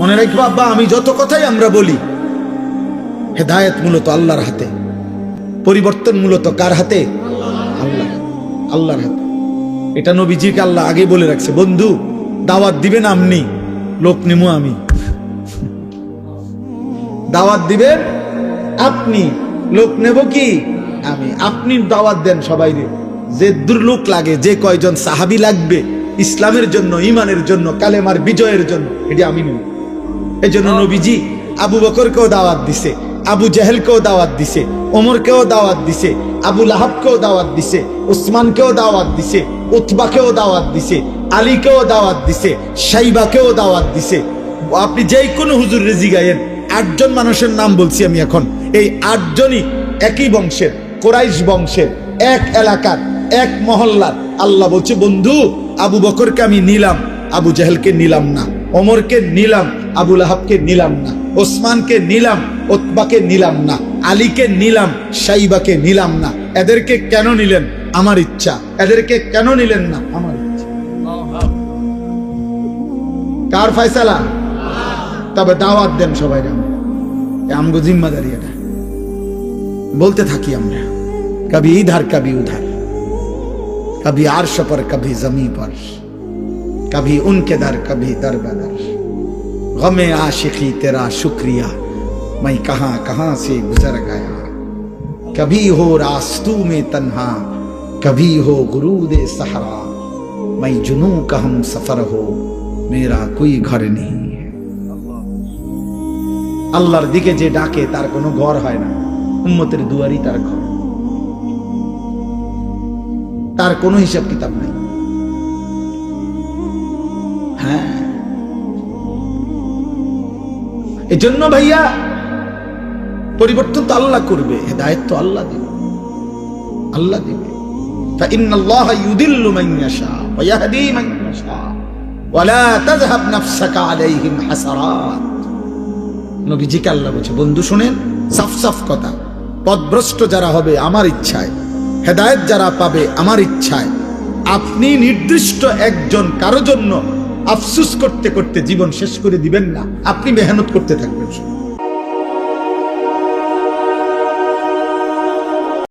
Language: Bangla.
মনে রাখবো আব্বা, আমি যত কথাই আমরা বলি, হেদায়েত মূলত আল্লাহর হাতে, পরিবর্তন মূলত কার হাতে? আল্লাহ, আল্লাহর হাতে। এটা নবীজিকে আল্লাহ আগে বলে রাখছে, বন্ধু দাওয়াত দিবেন আপনি, লোক নেবো আমি। দাওয়াত দিবেন আপনি, লোক নেব কি আমি। আপনি দাওয়াত দেন সবাই, যে দুর্লোক লাগে, যে কয়জন সাহাবী লাগবে ইসলামের জন্য, ইমানের জন্য, কালেমার বিজয়ের জন্য, এটি আমি নেব। এই জন্য নবীজি আবু বকরকেও দাওয়াত দিছে, আবু জেহেলকেও দাওয়াত দিছে, ওমরকেও দাওয়াত দিছে, আবু লাহাবকেও দাওয়াত দিছে, উসমানকেও দাওয়াত দিছে, উতবাকেও দাওয়াত দিছে, আলীকেও দাওয়াত দিছে, শাইবাকেও দাওয়াত দিছে। আপনি যেই কোনো হুজুর রেজি গায়েন, 8 জন মানুষের নাম বলছি আমি এখন, এই 8 জনই একই বংশের, কোরাইশ বংশের, এক এলাকার, এক মহল্লার। আল্লাহ বলছে, বন্ধু আবু বকরকে আমি নিলাম, আবু জেহেলকে নিলাম না, ওমরকে নিলাম, আবু লাহাবকে নিলাম না, ওসমানকে নিলাম, উতবাকে নিলাম না, আলীকে নিলাম, শাইবাকে নিলাম না। এদেরকে কেন নিলেন? আমার ইচ্ছা। এদেরকে কেন নিলেন না? আমার ইচ্ছা। কার ফয়সালা? তবে দাওয়াত দেন সবাই, আমগো জিম্মাদারি। এটা বলতে থাকি আমরা, কবি ইধার কবি উধার, कभी आर्श पर कभी जमीन पर, कभी उनके दर कभी दर बदर, गमे आशिकी तेरा शुक्रिया मैं कहां कहां से गुजर गया, कभी हो रास्तू में तन्हा कभी हो गुरूदे सहरा, मैं जुनू का हम सफर हो मेरा कोई घर नहीं है। আল্লাহর দিকে যে ডাকে তার কোনো ঘর হয় না, উম্মতের দুয়ারই তার ঘর, তার কোনো হিসাব কিতাব নাই। হ্যাঁ, এজন্য ভাইয়া পরিবর্তন তো আল্লাহ করবে, হেদায়েত তো আল্লাহ দিবে, আল্লাহ দিবে। ফাইন্নাল্লাহা ইউদিল্লু মান ইয়াশা ওয়া ইয়াহদি মান ইয়াশা ওয়া লা তাযহাব নাফসাকা আলাইহিম হাসারাত। নবীজিকে আল্লাহ বলছে, বন্ধু শুনেন, সাফ সাফ কথা, পথভ্রষ্ট যারা হবে আমার ইচ্ছায়, হেদায়েত যারা পাবে আমার ইচ্ছায়, আপনি নির্দিষ্ট একজন কারো জন্য আফসোস করতে করতে জীবন শেষ করে দিবেন না, আপনি মেহনত করতে থাকবেন।